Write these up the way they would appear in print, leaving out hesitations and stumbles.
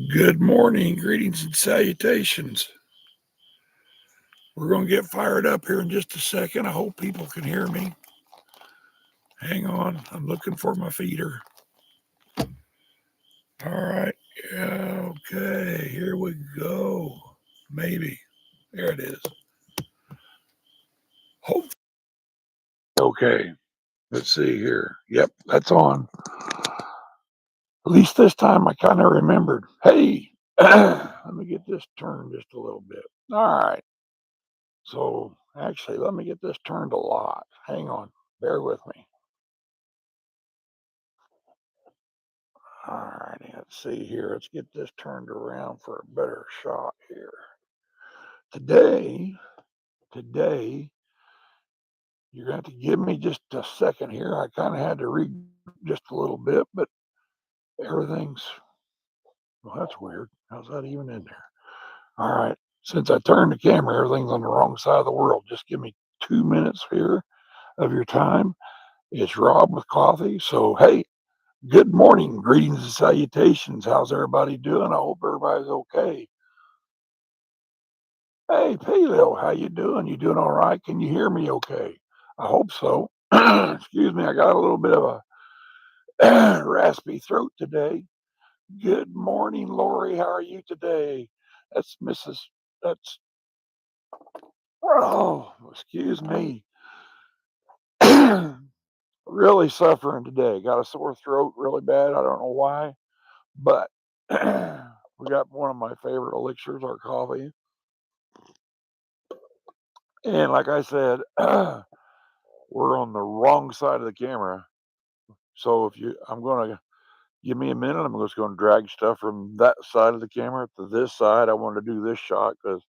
Good morning, greetings and salutations. We're going to get fired up here in just a second. I hope people can hear me. Hang on, I'm looking for my feeder. All right, yeah, okay, here we go. Maybe. There it is. Hope. Okay, let's see here. Yep, that's on. At least this time I kind of remembered. Hey, let me get this turned just a little bit. All right. So actually, let me get this turned a lot. Hang on, bear with me. All righty, let's see here. Let's get this turned around for a better shot here. Today, you're going to have to give me just a second here. I kind of had to read just a little bit, but everything's, well, that's weird. How's that even in there? All right. Since I turned the camera, everything's on the wrong side of the world. Just give me 2 minutes here of your time. It's Rob with coffee. So, hey, good morning, greetings and salutations. How's everybody doing? I hope everybody's okay. Hey, Paleo, how you doing? You doing all right? Can you hear me okay? I hope so. Excuse me, I got a little bit of a raspy throat today. Good morning, Lori. How are you today? That's Mrs. That's oh, excuse me. Really suffering today. Got a sore throat really bad. I don't know why, but we got one of my favorite elixirs, our coffee. And like I said, we're on the wrong side of the camera. So I'm going to give me a minute. I'm just going to drag stuff from that side of the camera to this side. I want to do this shot because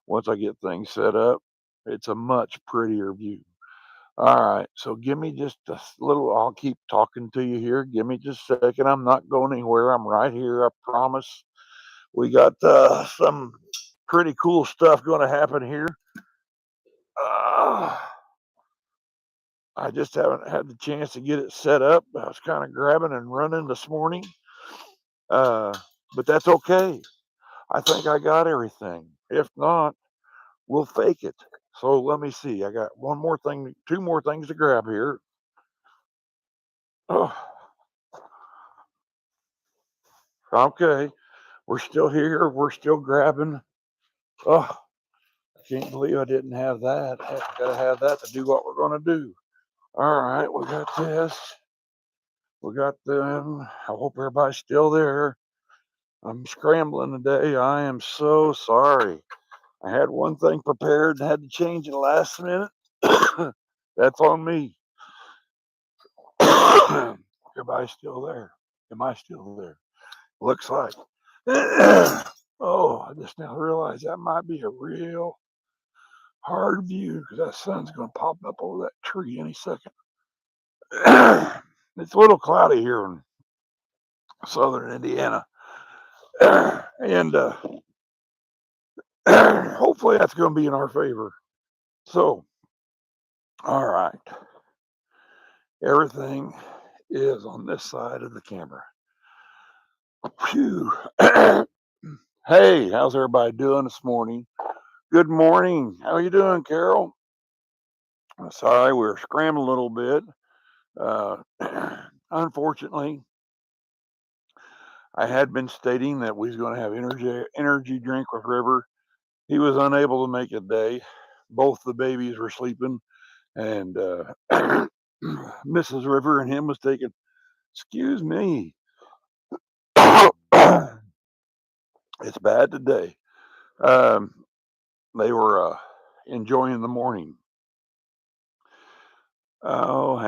once I get things set up, it's a much prettier view. All right. So give me just a little, I'll keep talking to you here. Give me just a second. I'm not going anywhere. I'm right here. I promise. We got some pretty cool stuff going to happen here. Uh, I just haven't had the chance to get it set up. I was kind of grabbing and running this morning. Uh, but that's okay. I think I got everything. If not, we'll fake it. So let me see. I got one more thing, two more things to grab here. Oh, okay. We're still here. We're still grabbing. Oh, I can't believe I didn't have that. I gotta have that to do what we're gonna do. All right, we got this. We got them. I hope everybody's still there. I'm scrambling today. I am so sorry. I had one thing prepared and had to change it last minute. That's on me. Everybody's still there. Am I still there? Looks like. Oh, I just now realized that might be a real hard view because that sun's going to pop up over that tree any second. It's a little cloudy here in southern Indiana. And hopefully that's going to be in our favor. So, all right. Everything is on this side of the camera. Phew. Hey, how's everybody doing this morning? Good morning. How are you doing, Carol? Sorry, we're scrambling a little bit. Unfortunately, I had been stating that we was going to have energy drink with River. He was unable to make it today. Both the babies were sleeping, and Mrs. River and him was taking. Excuse me. It's bad today. Um, they were enjoying the morning. Oh,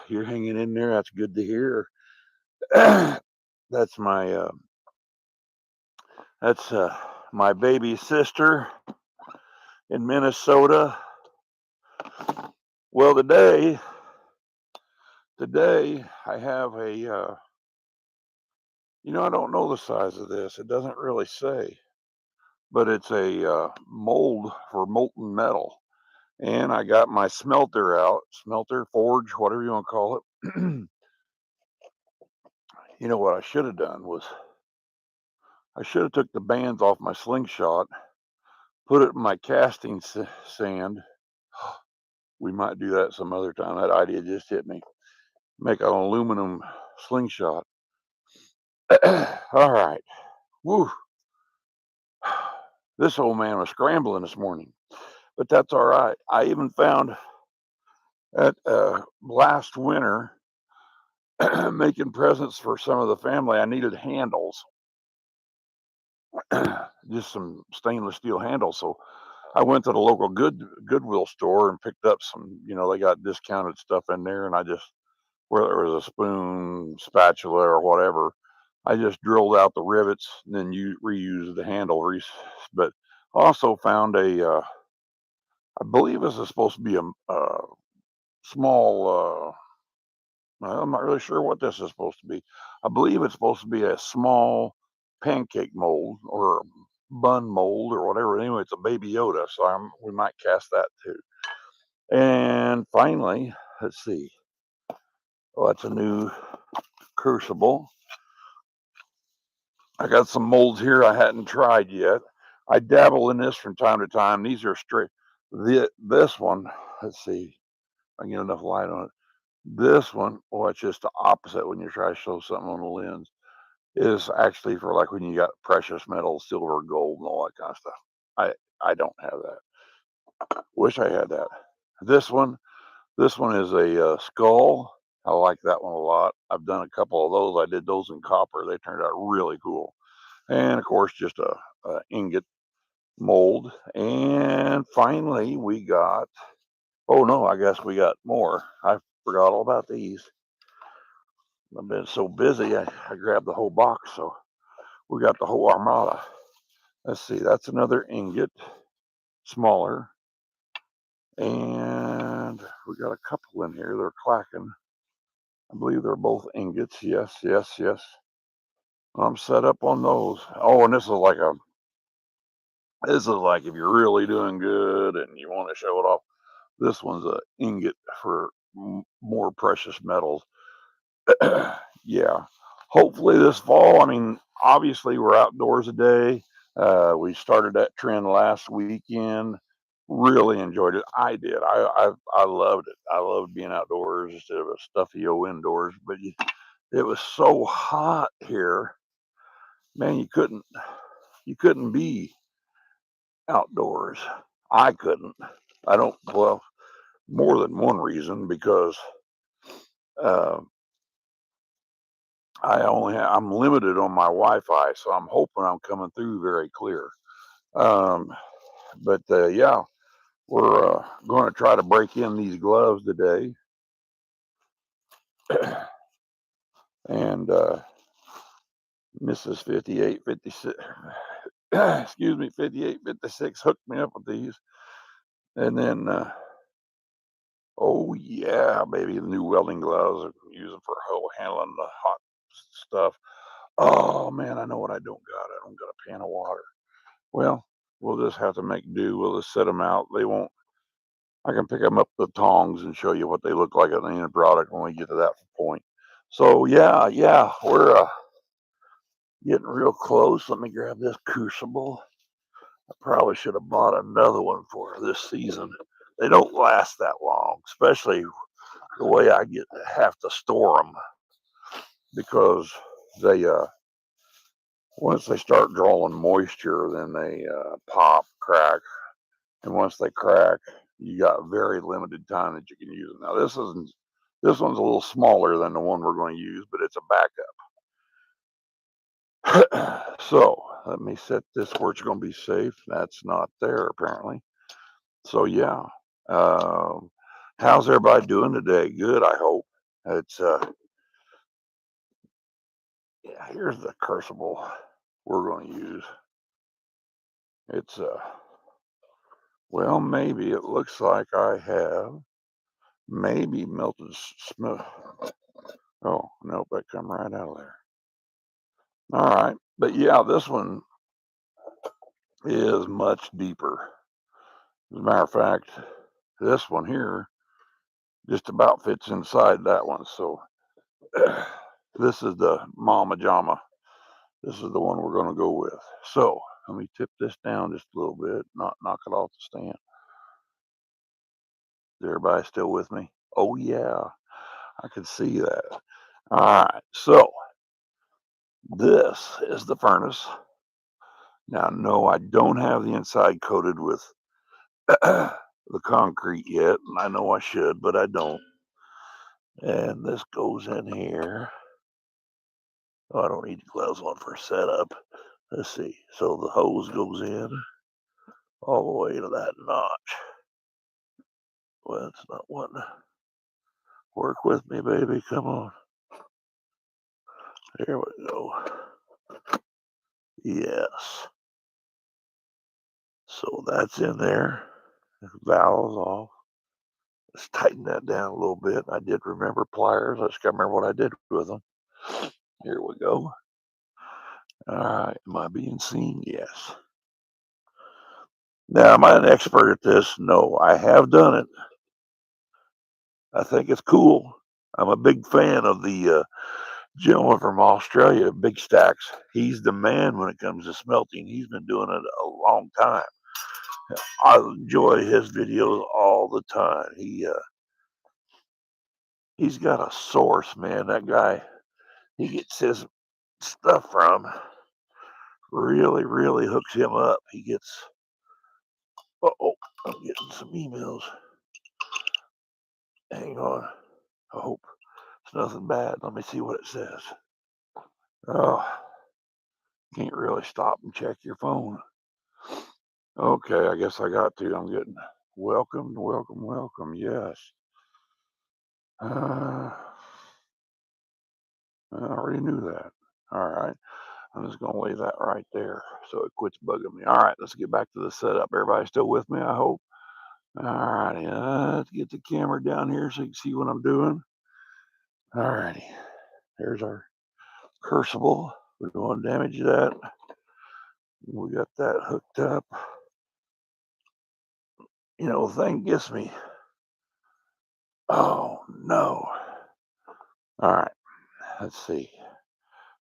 you're hanging in there. That's good to hear. That's that's my baby sister in Minnesota. Well, today I have a. I don't know the size of this. It doesn't really say, but it's a mold for molten metal. And I got my smelter out, smelter, forge, whatever you want to call it. What I should have done was I should have took the bands off my slingshot, put it in my casting sand. We might do that some other time. That idea just hit me. Make an aluminum slingshot. All right. Woo. This old man was scrambling this morning, but that's all right. I even found at last winter making presents for some of the family. I needed handles, just some stainless steel handles. So I went to the local Goodwill store and picked up some. They got discounted stuff in there, and I just, whether it was a spoon, spatula, or whatever, I just drilled out the rivets and then you reused the handle. But also found I believe this is supposed to be a small. I'm not really sure what this is supposed to be. I believe it's supposed to be a small pancake mold or bun mold or whatever. Anyway, it's a Baby Yoda, so we might cast that too. And finally, let's see. Oh, that's a new crucible. I got some molds here I hadn't tried yet. I dabble in this from time to time. These are straight. This one, let's see. I can get enough light on it. This one, oh, it's just the opposite when you try to show something on the lens. Is actually for like when you got precious metals, silver, gold, and all that kind of stuff. I don't have that. Wish I had that. This one is a skull. I like that one a lot. I've done a couple of those. I did those in copper. They turned out really cool. And of course, just a ingot mold. And finally, we got. Oh no, I guess we got more. I forgot all about these. I've been so busy, I grabbed the whole box. So we got the whole armada. Let's see, that's another ingot, smaller. And we got a couple in here. They're clacking. I believe they're both ingots. Yes, yes, yes. I'm set up on those. Oh, and this is like if you're really doing good and you want to show it off. This one's a ingot for more precious metals. Yeah. Hopefully this fall. I mean, obviously we're outdoors a day. We started that trend last weekend. Really enjoyed it. I did. I loved it. I loved being outdoors instead of a stuffy old indoors. But it was so hot here, man. You couldn't be outdoors. I couldn't. I don't. Well, more than one reason because uh, I'm limited on my Wi-Fi, so I'm hoping I'm coming through very clear. Um, but yeah, we're going to try to break in these gloves today, and Mrs. 5856, excuse me, 5856 hooked me up with these, and then oh yeah, baby, the new welding gloves are using for handling the hot stuff. Oh man, I know what I don't got. I don't got a pan of water. Well, we'll just have to make do. We'll just set them out. They won't. I can pick them up with the tongs and show you what they look like at the end product when we get to that point. So yeah, we're getting real close. Let me grab this crucible. I probably should have bought another one for this season. They don't last that long, especially the way I have to store them because they once they start drawing moisture, then they pop, crack, and once they crack, you got very limited time that you can use them. Now this one's a little smaller than the one we're going to use, but it's a backup. So let me set this where it's going to be safe. That's not there apparently. So yeah, how's everybody doing today? Good, I hope. It's yeah. Here's the crucible we're going to use. It's well, maybe it looks like I have maybe melted smoke. Oh, nope, that come right out of there. All right. But yeah, this one is much deeper. As a matter of fact, this one here just about fits inside that one. So this is the Mama Jama. This is the one we're going to go with. So let me tip this down just a little bit, not knock it off the stand. Is everybody still with me? Oh yeah, I can see that. All right, so this is the furnace. Now, no, I don't have the inside coated with the concrete yet, and I know I should, but I don't. And this goes in here. Oh, I don't need gloves on for setup. Let's see. So the hose goes in all the way to that notch. Well, it's not wanting to work with me, baby. Come on. There we go. Yes. So that's in there. The valve's off. Let's tighten that down a little bit. I did remember pliers. I just got to remember what I did with them. Here we go. All right. Am I being seen? Yes. Now, am I an expert at this? No, I have done it. I think it's cool. I'm a big fan of the gentleman from Australia, Big Stacks. He's the man when it comes to smelting. He's been doing it a long time. I enjoy his videos all the time. He's got a source, man. That guy, he gets his stuff from, really hooks him up. He gets, oh, I'm getting some emails. Hang on. I hope it's nothing bad. Let me see what it says. Oh, can't really stop and check your phone. Okay, I guess I got to. I'm getting welcome. Yes. I already knew that. All right. I'm just going to leave that right there so it quits bugging me. All right, let's get back to the setup. Everybody still with me, I hope? All righty. Let's get the camera down here so you can see what I'm doing. All righty. There's our crucible. We don't want to damage that. We got that hooked up. You know, the thing gets me. Oh, no. All right. Let's see.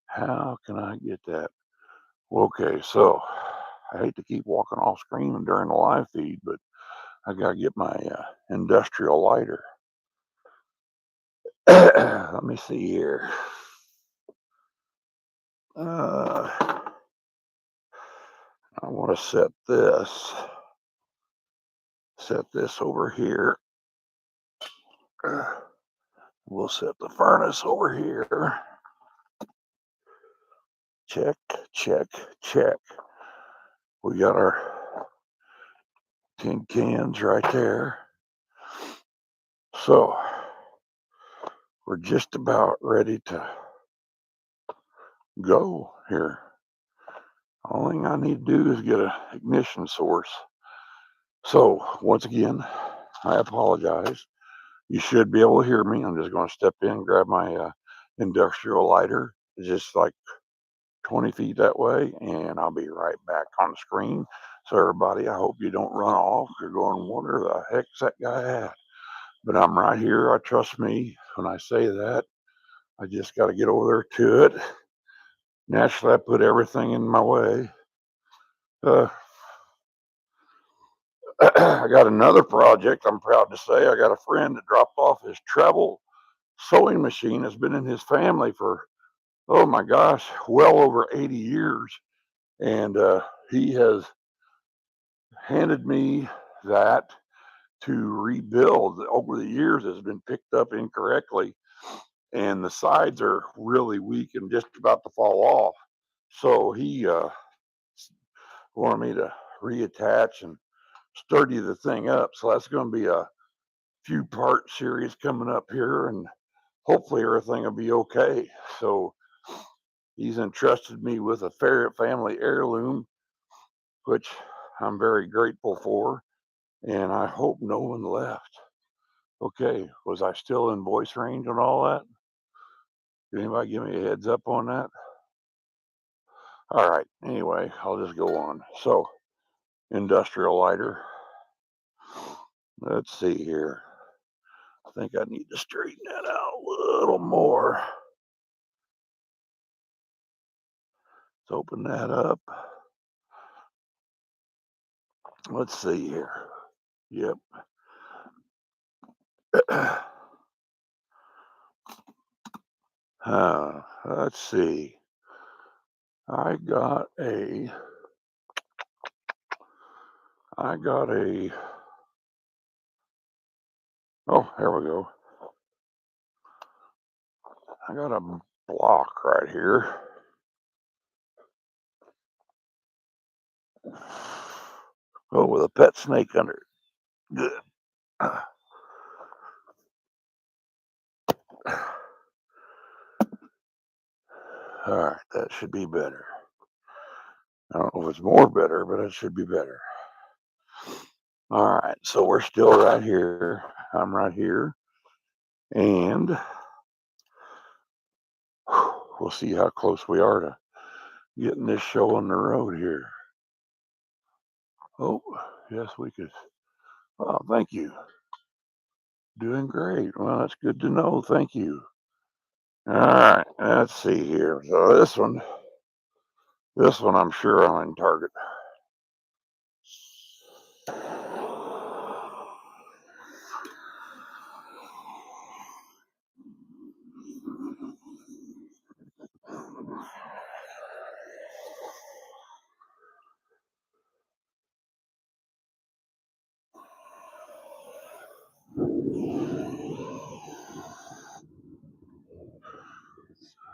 How can I get that? Okay, so I hate to keep walking off screen during the live feed, but I got to get my industrial lighter. Let me see here. I want to set this over here. We'll set the furnace over here. Check. We got our tin cans right there. So we're just about ready to go here. Only thing I need to do is get an ignition source. So once again, I apologize. You should be able to hear me. I'm just going to step in, grab my industrial lighter. It's just like 20 feet that way, and I'll be right back on the screen. So everybody, I hope you don't run off. You're going, where the heck's that guy at? But I'm right here. Trust me when I say that. I just got to get over there to it. Naturally, I put everything in my way. I got another project. I'm proud to say I got a friend that dropped off his travel sewing machine. Has been in his family for, oh my gosh, well over 80 years. And he has handed me that to rebuild. Over the years, it's been picked up incorrectly, and the sides are really weak and just about to fall off. So he wanted me to reattach and sturdy the thing up. So that's going to be a few part series coming up here, and hopefully everything will be okay. So he's entrusted me with a family heirloom, which I'm very grateful for, and I hope no one left. Okay, was I still in voice range and all that? Did anybody give me a heads up on that? All right, anyway, I'll just go on. So, industrial lighter. Let's see here. I think I need to straighten that out a little more. Let's open that up. Let's see here. Yep. Let's see. I got a. Oh, here we go. I got a block right here. Oh, with a pet snake under it. Good. All right, that should be better. I don't know if it's more better, but it should be better. All right, so we're still right here. I'm right here, and we'll see how close we are to getting this show on the road here. Oh, yes, we could. Oh, thank you. Doing great. Well, that's good to know. Thank you. All right, let's see here. So this one, I'm sure I'm in target.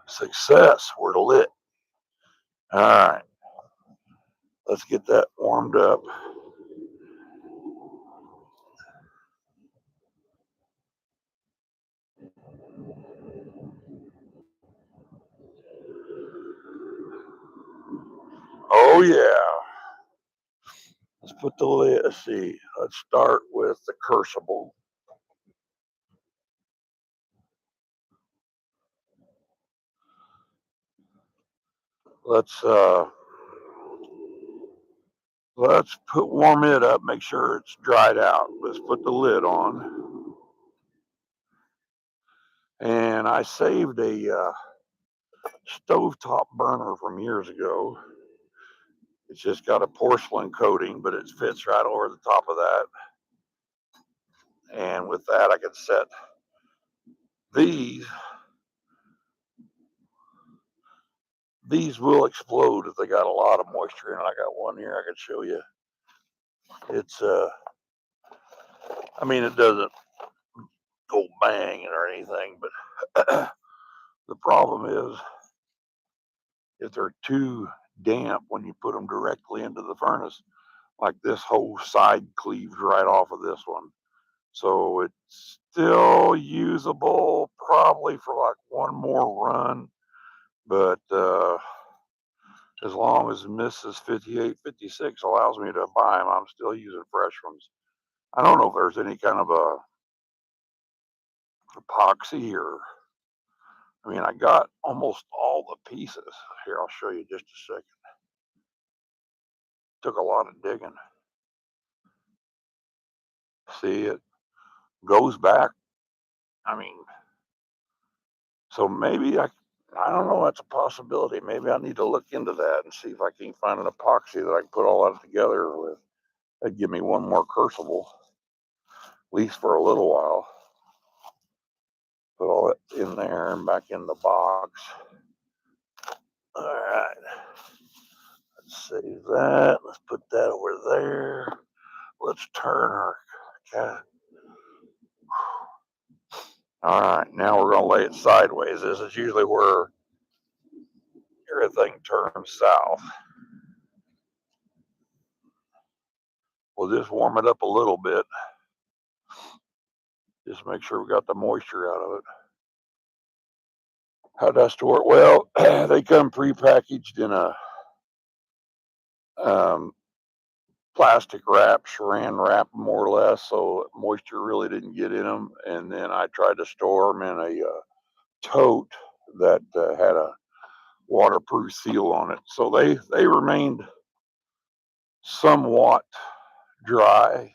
Success. We're lit. All right, let's get that warmed up. Oh yeah. Let's put the lid. Let's see. Let's start with the crucible. Let's warm it up. Make sure it's dried out. Let's put the lid on. And I saved a stovetop burner from years ago. It's just got a porcelain coating, but it fits right over the top of that. And with that, I can set these. These will explode if they got a lot of moisture in it. I got one here I can show you. It's I mean, it doesn't go bang or anything, but the problem is if they're too damp when you put them directly into the furnace, like this whole side cleaves right off of this one. So it's still usable probably for like one more run, but as long as Mrs. 5856 allows me to buy them, I'm still using fresh ones. I don't know if there's any kind of a epoxy or, I mean, I got almost all the pieces. Here, I'll show you just a second. Took a lot of digging. See, it goes back. I mean, so maybe I don't know. That's a possibility. Maybe I need to look into that and see if I can find an epoxy that I can put all that together with. That'd give me one more crucible, at least for a little while. Put all it in there and back in the box. All right. Let's save that. Let's put that over there. Let's turn our cat. All right. Now we're going to lay it sideways. This is usually where everything turns south. We'll just warm it up a little bit. Just make sure we got the moisture out of it. How do I store it? Well, they come prepackaged in a plastic wrap, saran wrap, more or less, so moisture really didn't get in them. And then I tried to store them in a tote that had a waterproof seal on it, so they remained somewhat dry.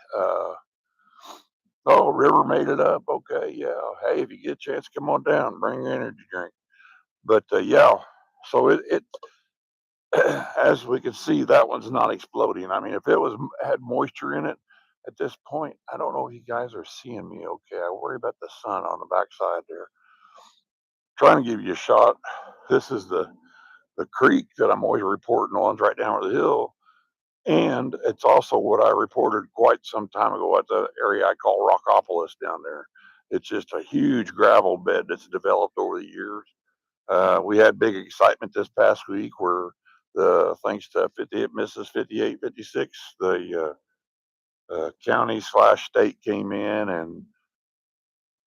Oh, River made it up. Okay, yeah. Hey, if you get a chance, come on down, bring your energy drink. But yeah, so it as we can see, that one's not exploding. I mean, if it had moisture in it at this point, I don't know if you guys are seeing me okay. I worry about the sun on the backside there. Trying to give you a shot. This is the creek that I'm always reporting on, right down the hill. And it's also what I reported quite some time ago at the area I call Rockopolis down there. It's just a huge gravel bed that's developed over the years. We had big excitement this past week where thanks to 58 Mrs. 58, 56, the county/state came in and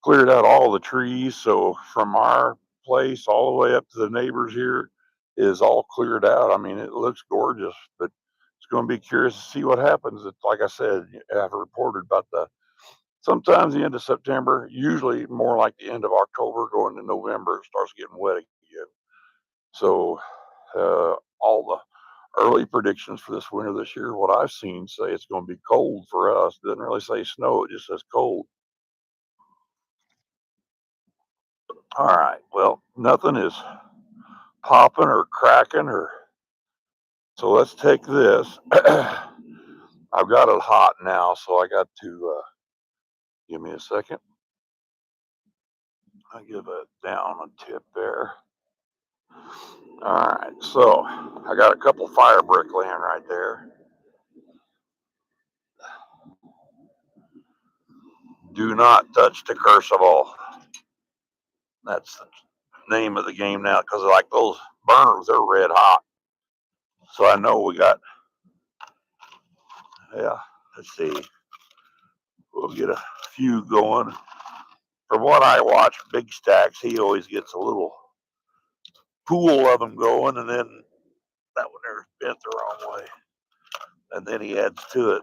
cleared out all the trees. So from our place all the way up to the neighbors here is all cleared out. I mean, it looks gorgeous, but it's going to be curious to see what happens. Like I said, I've reported about sometimes the end of September, usually more like the end of October, going to November, it starts getting wet again. So all the early predictions for this winter this year, what I've seen say it's going to be cold for us. It doesn't really say snow, it just says cold. All right, well, nothing is popping or cracking so let's take this. I've got it hot now, so I got to give me a second. I give it down a tip there. All right, so I got a couple fire brick laying right there. Do not touch the crucible. That's the name of the game now, because like those burners, they're red hot. So I know we got, yeah, let's see. We'll get a few going. From what I watch, Big Stacks, he always gets a little pool of them going, and then that one there's bent the wrong way, and then he adds to it.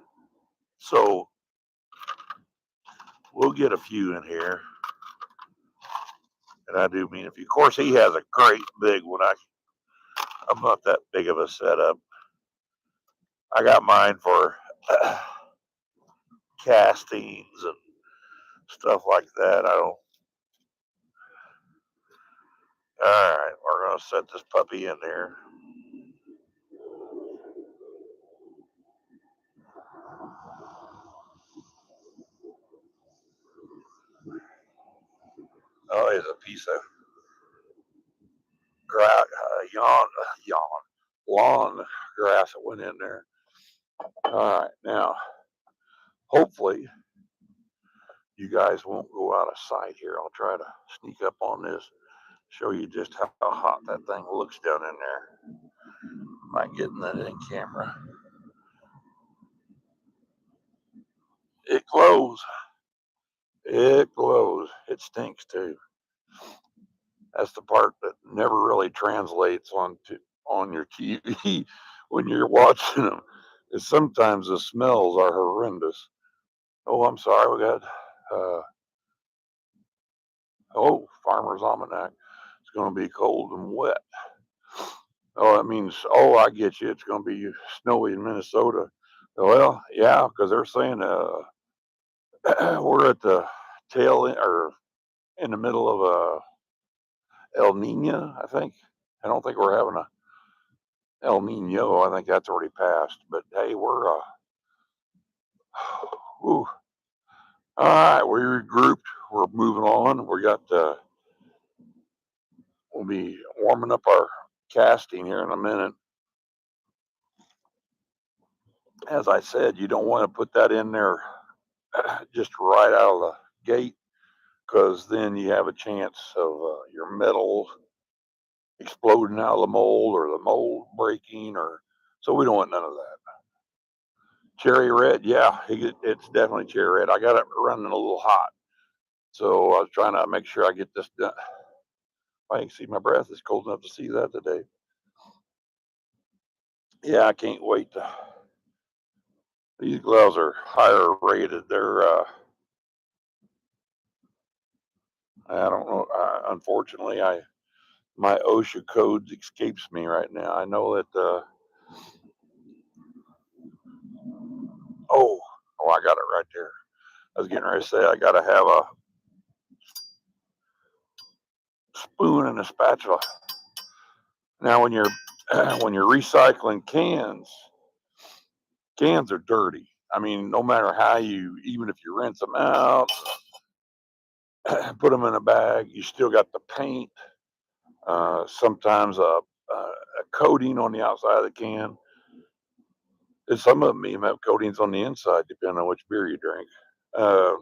So we'll get a few in here, and I do mean a few. Of course, he has a great big one. I'm not that big of a setup. I got mine for castings and stuff like that. I don't. All right, we're gonna set this puppy in there. Oh, here's a piece of lawn grass that went in there. All right, now hopefully you guys won't go out of sight here. I'll try to sneak up on this, show you just how hot that thing looks down in there. Might get in that in camera. It glows. It glows. It stinks too. That's the part that never really translates on your TV when you're watching them. Is sometimes the smells are horrendous. Oh, I'm sorry. We got Farmer's Almanac. It's going to be cold and wet. Oh, that means, I get you. It's going to be snowy in Minnesota. Well, yeah, because they're saying we're at the tail end, or in the middle of a El Nino, I think. I don't think we're having a El Nino. I think that's already passed. But hey, we're all right. We regrouped. We're moving on. We'll be warming up our casting here in a minute. As I said, you don't want to put that in there just right out of the gate, because then you have a chance of your metal exploding out of the mold, or the mold breaking, so we don't want none of that. Cherry red, yeah, it's definitely cherry red. I got it running a little hot, so I was trying to make sure I get this done. I can see my breath. It's cold enough to see that today. Yeah, I can't wait. These gloves are higher rated. They're I don't know. Unfortunately, my OSHA codes escapes me right now. I know that. I got it right there. I was getting ready to say I got to have a spoon and a spatula. Now, when you're when you're recycling cans are dirty. I mean, no matter how even if you rinse them out, put them in a bag, you still got the paint, sometimes a coating on the outside of the can. And some of them even have coatings on the inside, depending on which beer you drink. Uh,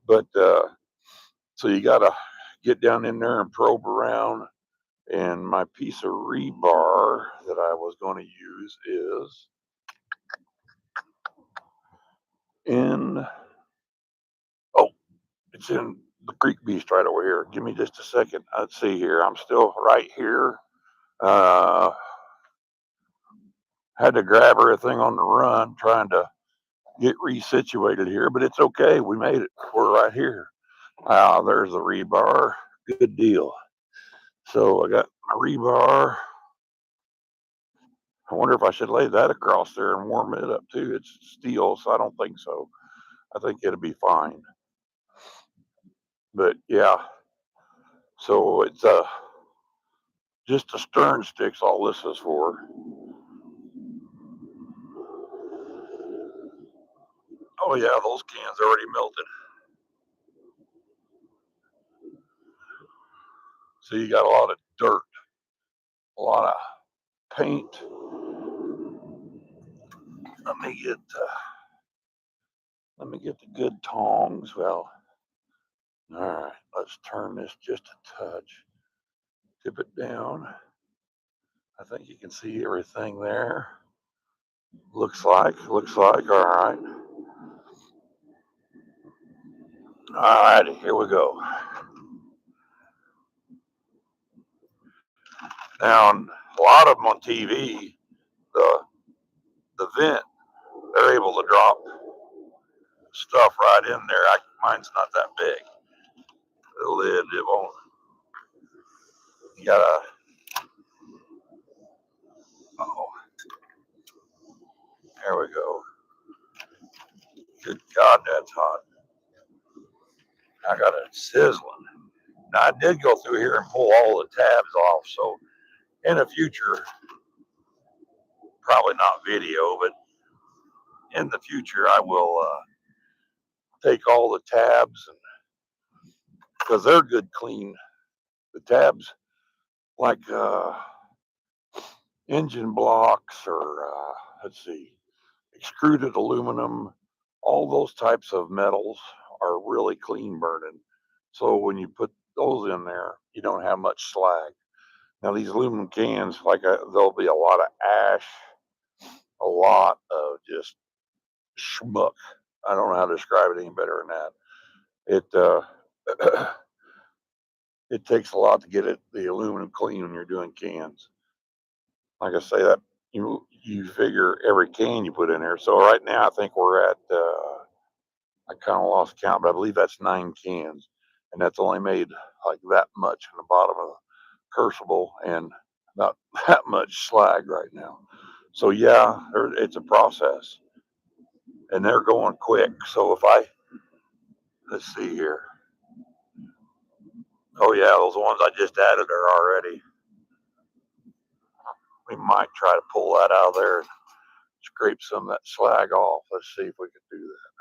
but so you got to get down in there and probe around. And my piece of rebar that I was going to use is in, oh, it's in the Creek Beast right over here. Give me just a second. Let's see here. I'm still right here. Uh, had to grab everything on the run trying to get resituated here, but it's okay. We made it. We're right here. There's the rebar. Good deal. So I got my rebar. I wonder if I should lay that across there and warm it up too. It's steel, so I don't think so. I think it'll be fine. But yeah, so it's just a stern sticks. All this is for. Oh yeah, those cans already melted. So you got a lot of dirt, a lot of paint. Let me get the good tongs. Well, all right. Let's turn this just a touch. Tip it down. I think you can see everything there. Looks like. All right. All right. Here we go. Now, a lot of them on TV, the vent, they're able to drop stuff right in there. Mine's not that big. The lid, it won't. You gotta. Oh, there we go. Good God, that's hot. I got it sizzling. Now I did go through here and pull all the tabs off, so in the future, probably not video, but in the future I will take all the tabs and because they're good clean. The tabs like engine blocks or let's see, extruded aluminum, all those types of metals are really clean burning. So when you put those in there, you don't have much slag. Now these aluminum cans, there'll be a lot of ash, a lot of just schmuck. I don't know how to describe it any better than that. It it takes a lot to get the aluminum clean when you're doing cans. Like I say, that you figure every can you put in there. So right now I think we're at I kind of lost count, but I believe that's 9 cans, and that's only made like that much in the bottom of the crucible and not that much slag right now. So yeah, it's a process, and they're going quick. So let's see here. Oh yeah, those ones I just added are already. We might try to pull that out of there and scrape some of that slag off. Let's see if we can do that.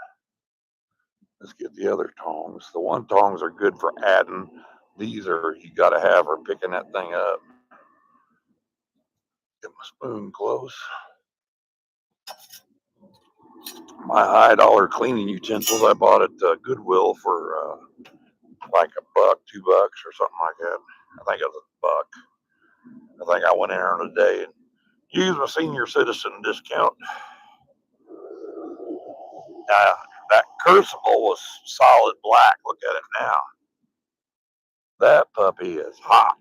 Let's get the other tongs. The one tongs are good for adding. These are you got to have for picking that thing up. Get my spoon close. My $1 cleaning utensils I bought at Goodwill for like $1, $2 or something like that. I think it was $1. I think I went in there today and used my senior citizen discount. That crucible was solid black. Look at it now. That puppy is hot.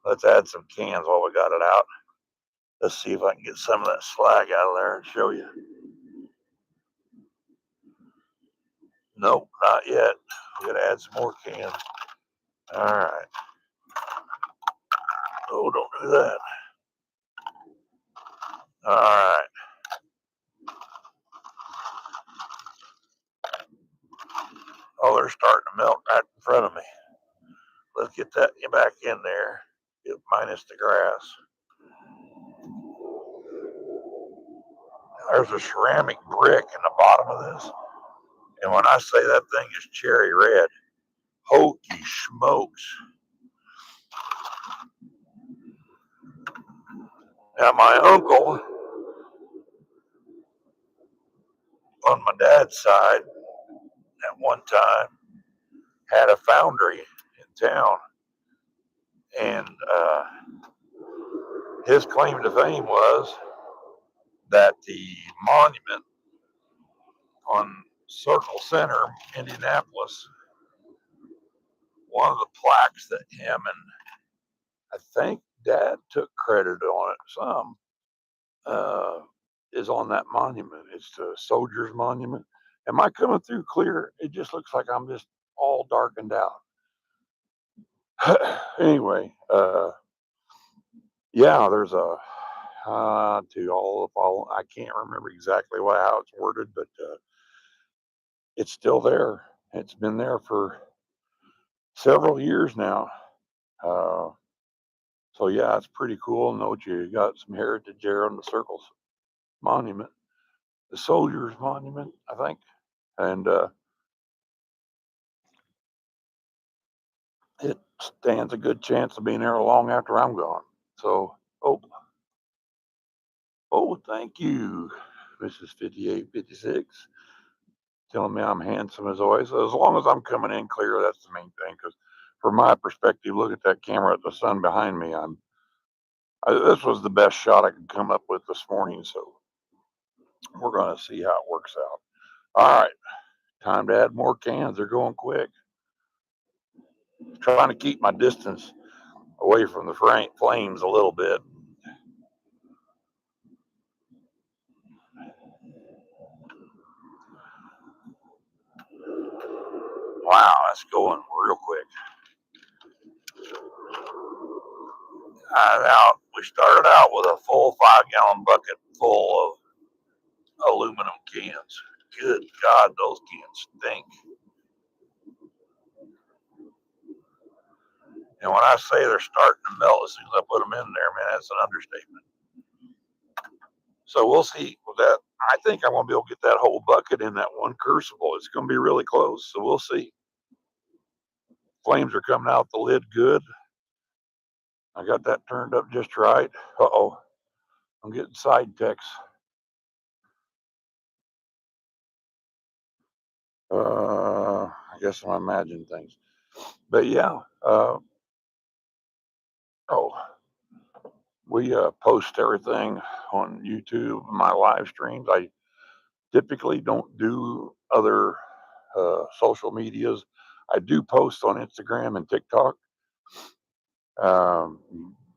Let's add some cans while we got it out. Let's see if I can get some of that slag out of there and show you. Nope, not yet. We're going to add some more cans. All right. Oh, don't do that. All right. Oh, they're starting to melt right in front of me. Let's get that back in there, minus the grass. There's a ceramic brick in the bottom of this. And when I say that thing is cherry red, holy smokes. Now, my uncle on my dad's side at one time had a foundry in town. And his claim to fame was that the monument on Circle Center, Indianapolis, one of the plaques that him and I think Dad took credit on it some, is on that monument. It's the Soldiers Monument. Am I coming through clear? It just looks like I'm just all darkened out. Anyway, yeah, there's a to all. I can't remember exactly how it's worded, but it's still there. It's been there for several years now. Uh, so yeah, it's pretty cool. Note you got some heritage there on the Circles Monument, the Soldiers Monument, I think, and it stands a good chance of being there long after I'm gone. So, thank you, Mrs. 5856, telling me I'm handsome as always. So as long as I'm coming in clear, that's the main thing. Because from my perspective, look at that camera at the sun behind me. This was the best shot I could come up with this morning. So we're going to see how it works out. All right, time to add more cans. They're going quick. Trying to keep my distance away from the flames a little bit. Wow, that's going real quick. Now, we started out with a full 5-gallon bucket full of aluminum cans. Good God, those cans stink. And when I say they're starting to melt as soon as I put them in there, man, that's an understatement. So we'll see with that. I think I'm going to be able to get that whole bucket in that one crucible. It's going to be really close. So we'll see. Flames are coming out the lid good. I got that turned up just right. Uh-oh. I'm getting side texts. I guess I'm imagining things. But yeah. We post everything on YouTube, my live streams. I typically don't do other social medias. I do post on Instagram and TikTok.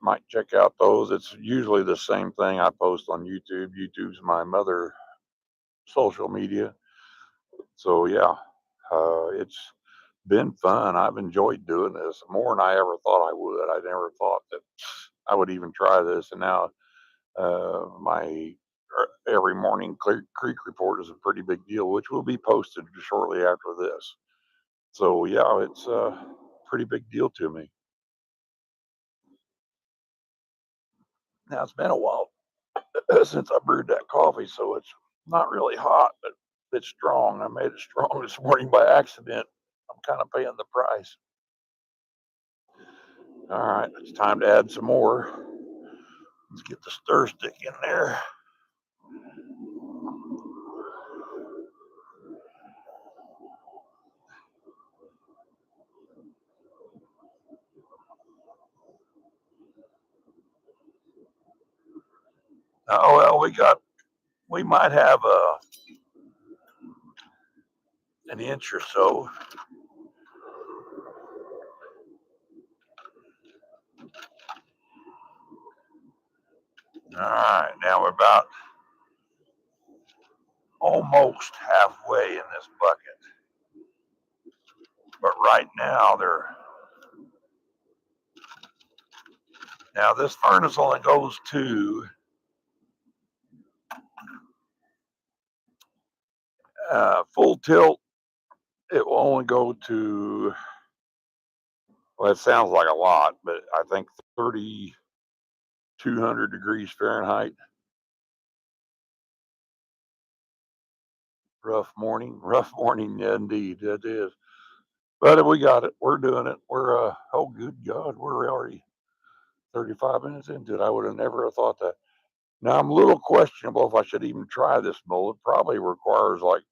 Might check out those. It's usually the same thing I post on YouTube. YouTube's my mother social media. So yeah, it's been fun. I've enjoyed doing this more than I ever thought I would. I never thought that I would even try this, and now my every morning Creek report is a pretty big deal, which will be posted shortly after this. So yeah, it's a pretty big deal to me. Now it's been a while since I brewed that coffee, so it's not really hot, but it's strong. I made it strong this morning by accident. I'm kind of paying the price. All right, it's time to add some more. Let's get the stir stick in there. Oh well, we might have an inch or so. All right, now we're about almost halfway in this bucket. But right now this furnace only goes to full tilt. It will only go to, well, it sounds like a lot, but I think 3,200 degrees Fahrenheit. rough morning, indeed, it is. But we got it. We're doing it. Oh, good God, we're already 35 minutes into it. I would have never have thought that. Now, I'm a little questionable if I should even try this mold. It probably requires like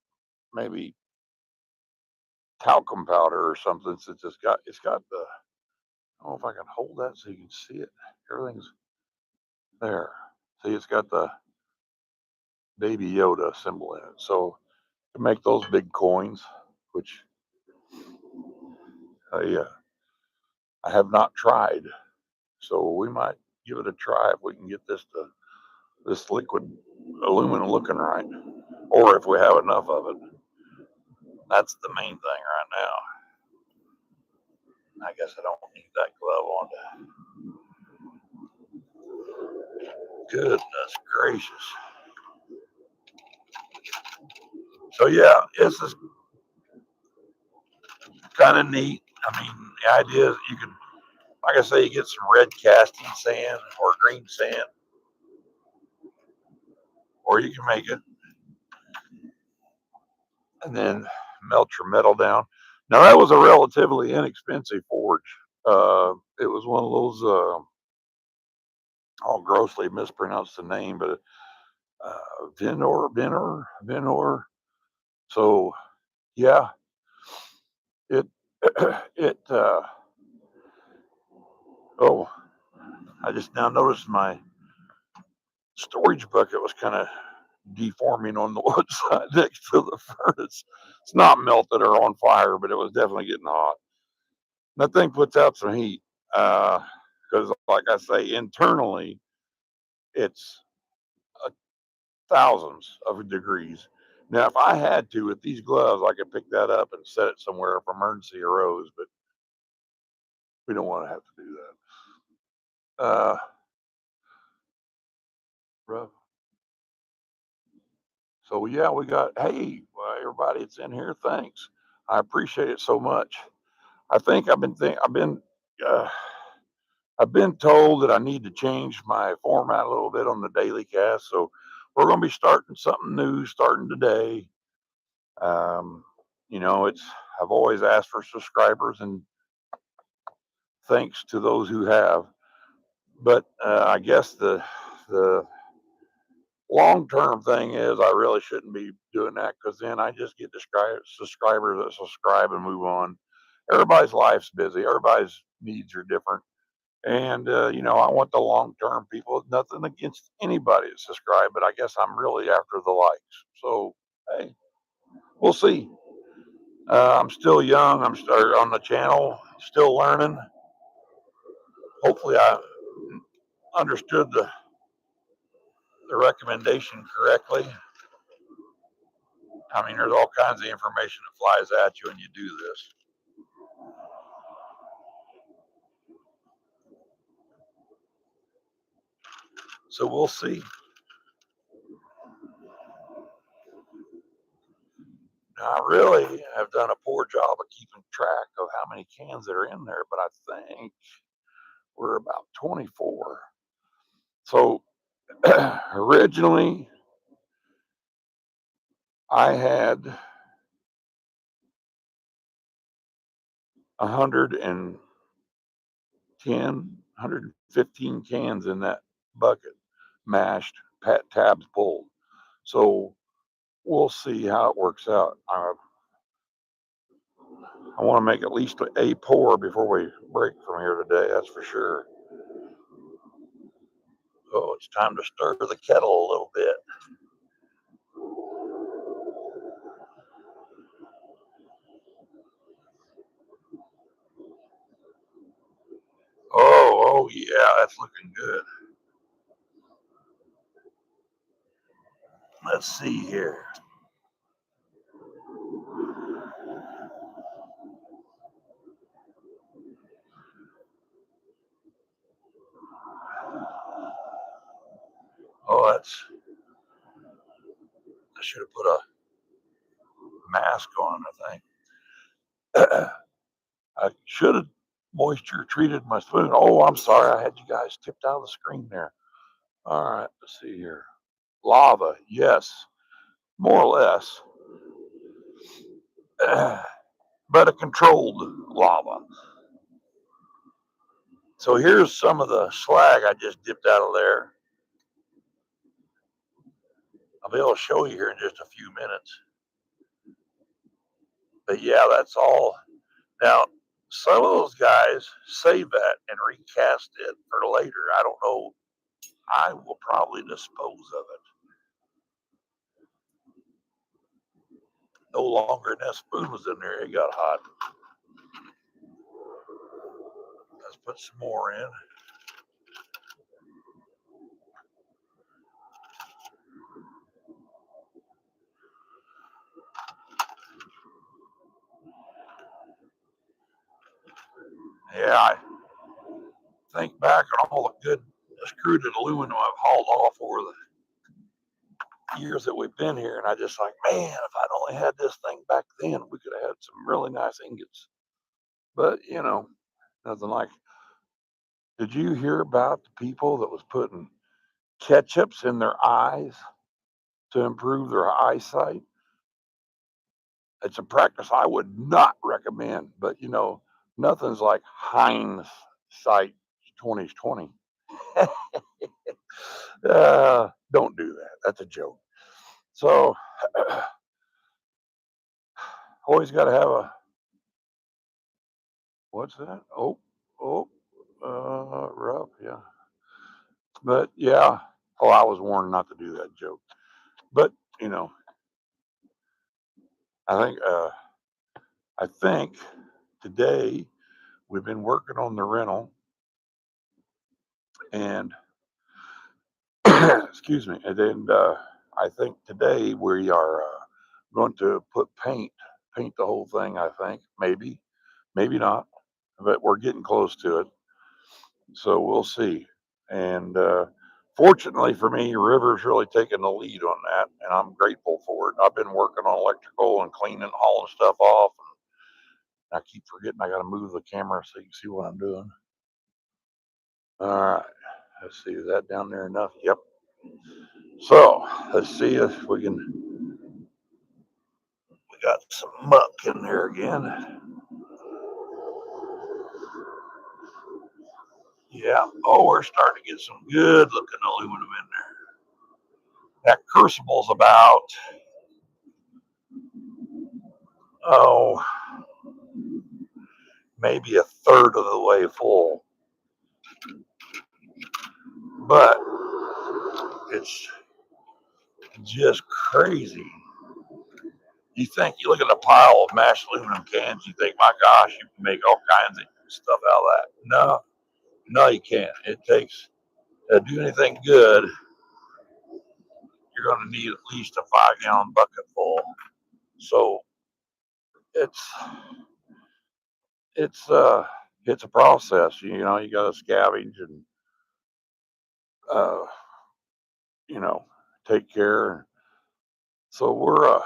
maybe talcum powder or something since it's got the, I don't know if I can hold that so you can see it. Everything's there. See, it's got the Baby Yoda symbol in it. So to make those big coins, which I have not tried, so we might give it a try if we can get this liquid aluminum looking right, or if we have enough of it. That's the main thing right now. I guess I don't need that glove on. Goodness gracious. So yeah, this is kind of neat. I mean, the idea is you can, like I say, you get some red casting sand or green sand, or you can make it and then melt your metal down. Now that was a relatively inexpensive forge. It was one of those. I'll grossly mispronounce the name, but Venor. So yeah, it it. Oh, I just now noticed my storage bucket was kind of deforming on the one side next to the furnace. It's not melted or on fire, but it was definitely getting hot. That thing puts out some heat because, like I say, internally it's thousands of degrees. Now, if I had to with these gloves, I could pick that up and set it somewhere if emergency arose, but we don't want to have to do that. Rough. So yeah, we got. Hey, well, everybody that's in here, thanks. I appreciate it so much. I think uh, I've been told that I need to change my format a little bit on the daily cast. So we're going to be starting something new starting today. Um, it's I've always asked for subscribers, and thanks to those who have. But I guess the long term thing is I really shouldn't be doing that because then I just get subscribers that subscribe and move on. Everybody's life's busy. Everybody's needs are different. And, I want the long term people. Nothing against anybody that subscribe, but I guess I'm really after the likes. So, hey, we'll see. I'm still young. I'm on the channel, still learning. Hopefully, I understood the recommendation correctly. I mean, there's all kinds of information that flies at you when you do this. So we'll see. Now, I really have done a poor job of keeping track of how many cans that are in there, but I think we're about 24. So originally, I had 110, 115 cans in that bucket, mashed, tabs pulled. So we'll see how it works out. I want to make at least a pour before we break from here today. That's for sure. Oh, it's time to stir the kettle a little bit. Oh yeah, that's looking good. Let's see here. Oh, I should have put a mask on, I think. I should have moisture treated my spoon. Oh, I'm sorry. I had you guys tipped out of the screen there. All right, let's see here. Lava, yes, more or less. but a controlled lava. So here's some of the slag I just dipped out of there. I'll be able to show you here in just a few minutes. But yeah, that's all. Now, some of those guys save that and recast it for later. I don't know. I will probably dispose of it. No longer enough spoon was in there. It got hot. Let's put some more in. Yeah, I think back on all the good screwed aluminum I've hauled off over the years that we've been here, and I just like, man, if I'd only had this thing back then, we could have had some really nice ingots. But nothing like. Did you hear about the people that was putting ketchups in their eyes to improve their eyesight? It's a practice I would not recommend, but nothing's like hindsight 2020. Don't do that. That's a joke. So always got to have a what's that? Rough, yeah. But yeah, I was warned not to do that joke. But you know, I think today we've been working on the rental, and excuse me, and then I think today we are going to paint the whole thing. I think maybe not, but we're getting close to it. So we'll see. And fortunately for me, River's really taken the lead on that, and I'm grateful for it. I've been working on electrical and cleaning, hauling stuff off. And I keep forgetting I got to move the camera so you can see what I'm doing. All right. Let's see. Is that down there enough? Yep. So let's see if we can. We got some muck in there again. Yeah. Oh, we're starting to get some good looking aluminum in there. That crucible's about, oh, maybe a third of the way full. But it's just crazy. You look at a pile of mashed aluminum cans, you think, my gosh, you can make all kinds of stuff out of that. No, you can't. It takes, to do anything good, you're going to need at least a 5-gallon bucket full. So it's it's uh it's a process. You got to scavenge and uh you know take care. So oh, we're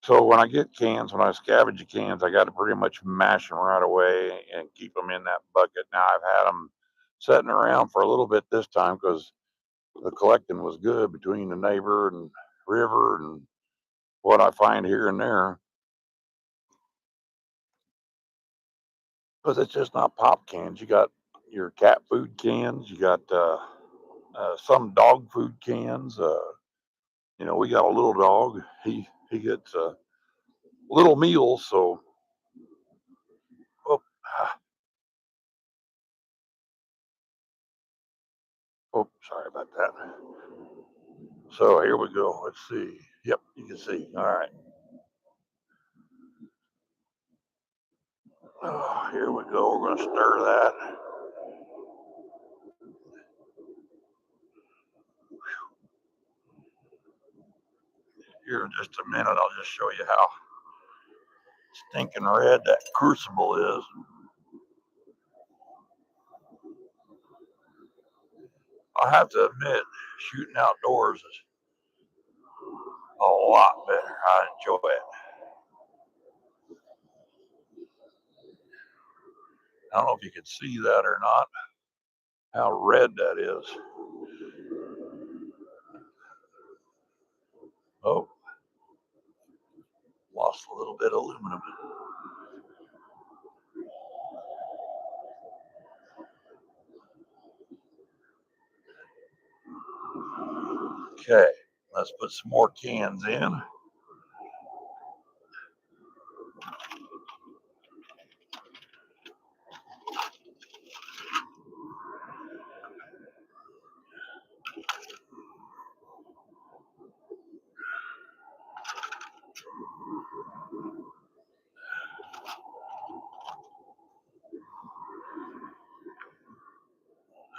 so when I get cans, when I scavenge the cans, I got to pretty much mash them right away and keep them in that bucket. Now I've had them sitting around for a little bit this time because the collecting was good between the neighbor and River and what I find here and there. Because it's just not pop cans. You got your cat food cans. You got some dog food cans. We got a little dog. He gets little meals. So, oh, oh, sorry about that. So here we go. Let's see. Yep, you can see. All right. Oh, here we go. We're going to stir that. Here in just a minute, I'll just show you how stinking red that crucible is. I have to admit, shooting outdoors is a lot better. I enjoy it. I don't know if you can see that or not. how red that is. Oh, lost a little bit of aluminum. Okay, let's put some more cans in.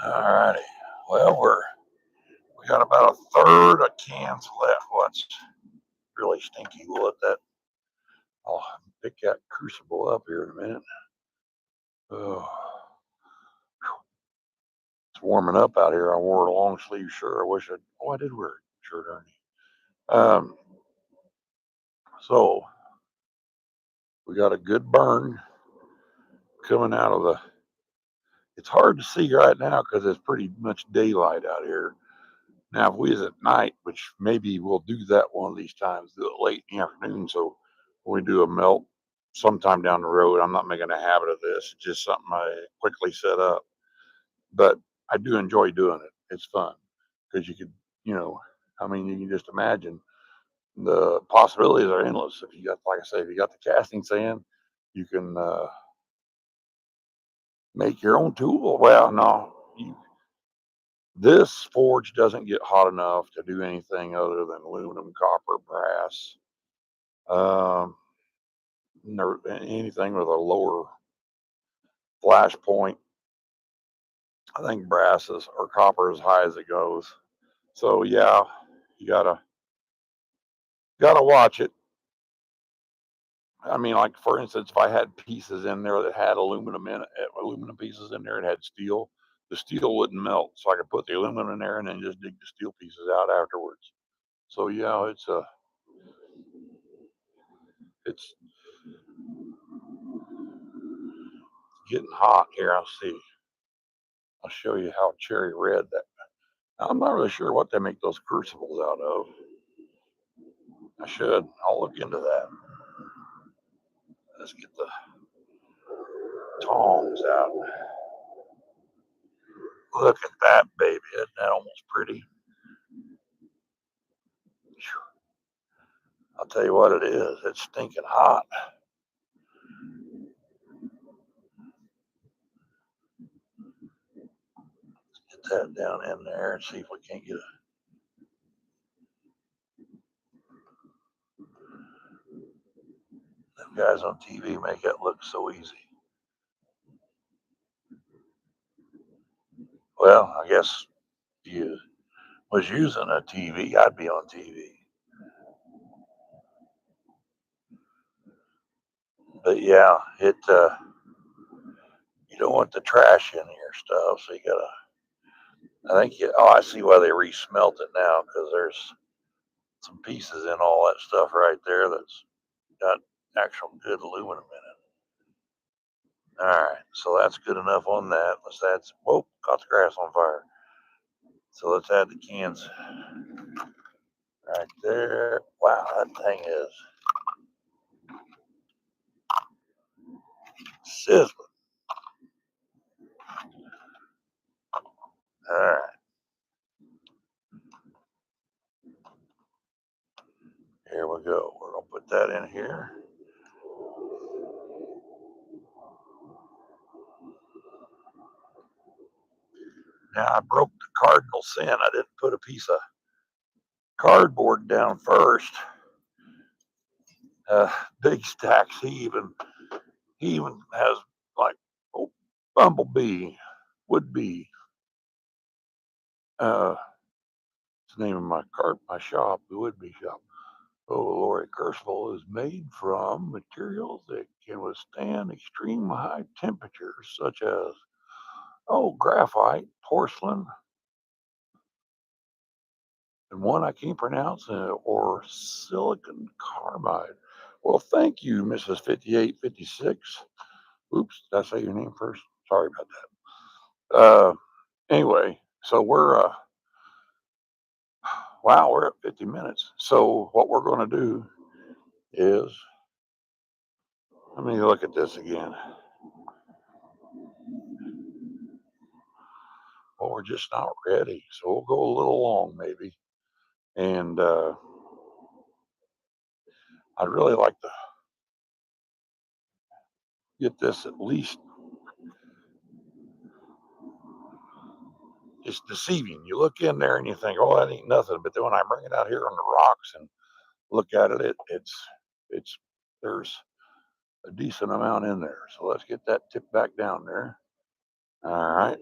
All righty. Well, we got about a third of cans left. What's really stinky? We'll let that. I'll pick that crucible up here in a minute. Oh, it's warming up out here. I wore a long sleeve shirt. I wish I'd. Oh, I did wear a shirt underneath. So we got a good burn coming out of the. It's hard to see right now because it's pretty much daylight out here. Now, if we was at night, which maybe we'll do that one of these times, do it late in the afternoon. So when we do a melt sometime down the road, I'm not making a habit of this. It's just something I quickly set up. But I do enjoy doing it. It's fun because you could, you know, I mean, you can just imagine the possibilities are endless. If you got, like I say, if you got the casting sand, you can make your own tool. Well, no, this forge doesn't get hot enough to do anything other than aluminum, copper, brass, um, anything with a lower flash point. I think brass is or copper as high as it goes. So yeah, you gotta watch it. I mean, like for instance, if I had pieces in there that had aluminum in it, aluminum pieces in there, and had steel, the steel wouldn't melt. So I could put the aluminum in there and then just dig the steel pieces out afterwards. So yeah, it's getting hot here. I'll see. I'll show you how cherry red that. I'm not really sure what they make those crucibles out of. I should. I'll look into that. Let's get the tongs out. Look at that baby. Isn't that almost pretty? I'll tell you what it is. It's stinking hot. Get that down in there and see if we can't get it. Them guys on TV make it look so easy. Well, I guess if you was using a TV, I'd be on TV. But yeah, you don't want the trash in your stuff, so you gotta. I think you. Oh, I see why they re-smelt it now because there's some pieces in all that stuff right there that's got actual good aluminum in it. All right, so that's good enough on that. Let's add some. Whoa, caught the grass on fire. So let's add the cans right there. Wow, that thing is sizzling. All right, here we go. We're gonna put that in here. Now I broke the cardinal sin. I didn't put a piece of cardboard down first. Big Stacks. He even has like oh, Bumblebee would be it's the name of my shop, the would be shop. Oh, Lori Crucible is made from materials that can withstand extreme high temperatures, such as graphite, porcelain, and one I can't pronounce, or silicon carbide. Well, thank you, Mrs. 5856. Oops, did I say your name first? Sorry about that. Anyway, so wow, we're at 50 minutes. So what we're going to do is, let me look at this again. Well, we're just not ready. So we'll go a little long maybe. And I'd really like to get this at least. It's deceiving. You look in there and you think, oh, that ain't nothing. But then when I bring it out here on the rocks and look at it, it's there's a decent amount in there. So let's get that tip back down there. All right.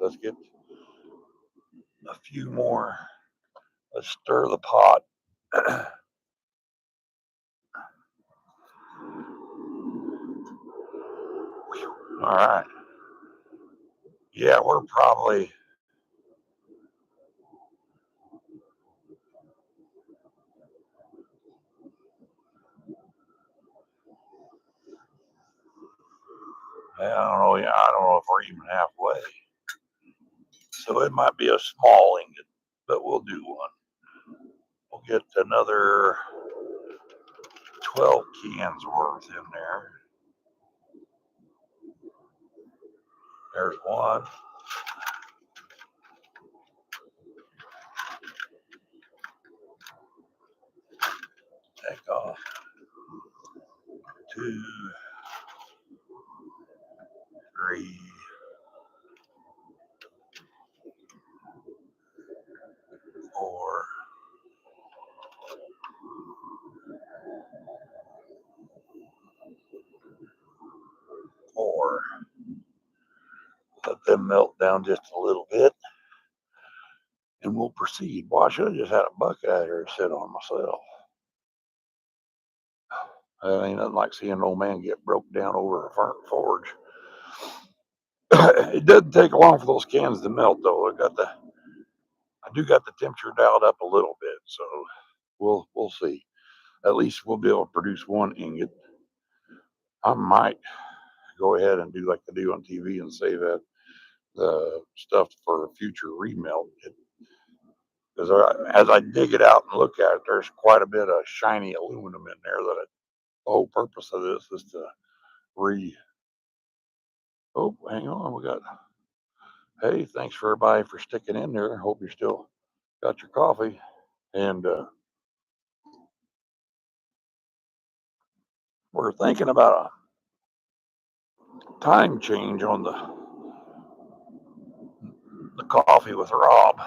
Let's get a few more. Let's stir the pot. All right. Yeah, we're probably, I don't know. Yeah, I don't know if we're even halfway. So it might be a small ingot, but we'll do one. We'll get another 12 cans worth in there. There's one. Take off. 2, 3, 4, 4. Let them melt down just a little bit, and we'll proceed. Well, I should have just had a bucket out here to sit on myself. Ain't nothing like seeing an old man get broke down over a burnt forge. It doesn't take long for those cans to melt, though. I do got the temperature dialed up a little bit, so we'll see. At least we'll be able to produce one ingot. I might go ahead and do like they do on TV and save that the stuff for future remelt. Because as I dig it out and look at it, there's quite a bit of shiny aluminum in there. The whole purpose of this is to Oh, hang on, we got. Hey, thanks for everybody for sticking in there. Hope you still got your coffee. And we're thinking about a time change on the coffee with Rob.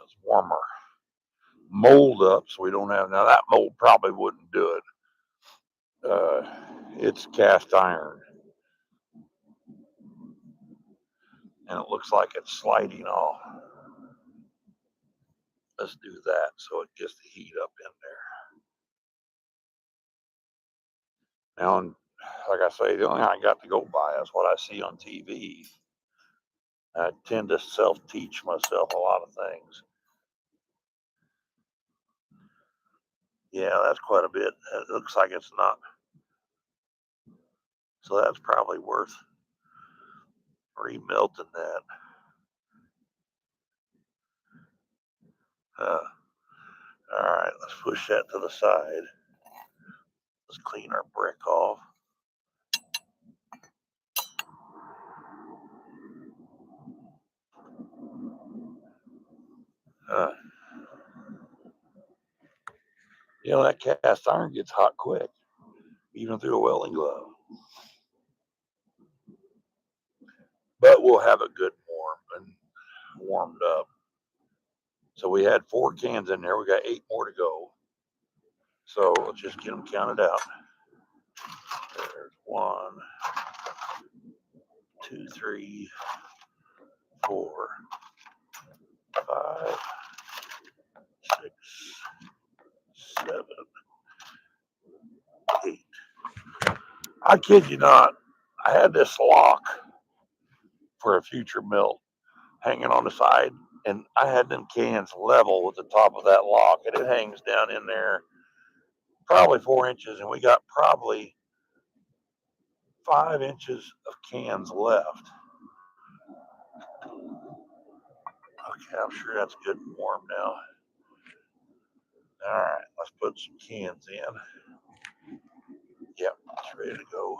It's warmer. Mold up, so we don't have now. That mold probably wouldn't do it. It's cast iron, and it looks like it's sliding off. Let's do that so it gets the heat up in there. Now, like I say, the only thing I got to go by is what I see on TV. I tend to self-teach myself a lot of things. Yeah, that's quite a bit. It looks like it's not. So that's probably worth remelting that. All right, let's push that to the side. Let's clean our brick off. That cast iron gets hot quick, even through a welding glove. But we'll have it good and warmed up. So we had 4 cans in there. We got 8 more to go. So let's just get them counted out. There's 1, 2, 3, 4, 5, 6, 7, 8. I kid you not. I had this lock for a future melt hanging on the side, and I had them cans level with the top of that lock, and it hangs down in there probably 4 inches, and we got probably 5 inches of cans left. Yeah, I'm sure that's good and warm now. All right, let's put some cans in. Yep, it's ready to go.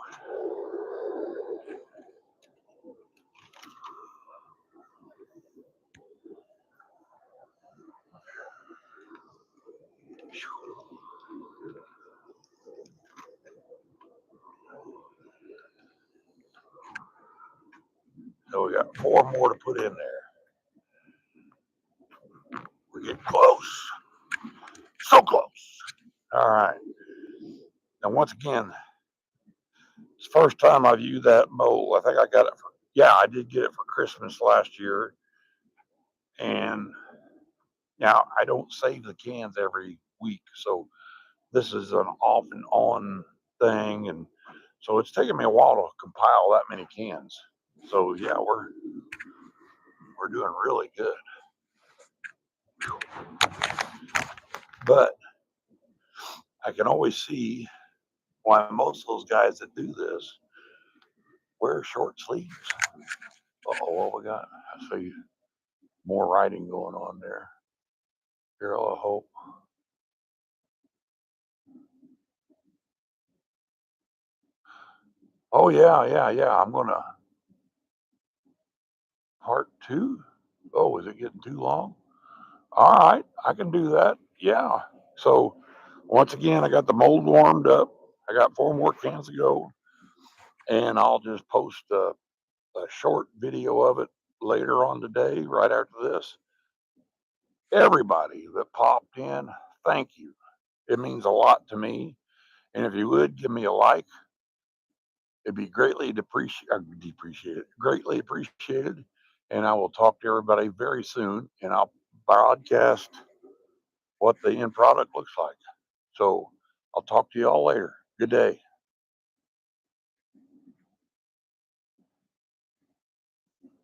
So we got 4 more to put in there. We're getting close. So close. All right. Now, once again, it's the first time I've used that mold. I think I got it for, yeah, I did get it for Christmas last year. And now I don't save the cans every week. So this is an off and on thing. And so it's taken me a while to compile that many cans. So yeah, we're doing really good. But I can always see why most of those guys that do this wear short sleeves. Uh-oh, what we got? I see more writing going on there. Hero of Hope. Oh yeah. I'm gonna part 2. Oh, is it getting too long? All right, I can do that. Yeah. So once again, I got the mold warmed up. I got 4 more cans to go, and I'll just post a short video of it later on today, right after this. Everybody that popped in, thank you. It means a lot to me. And if you would give me a like, it'd be greatly appreciated. And I will talk to everybody very soon, and I'll broadcast what the end product looks like. So I'll talk to you all later. Good day.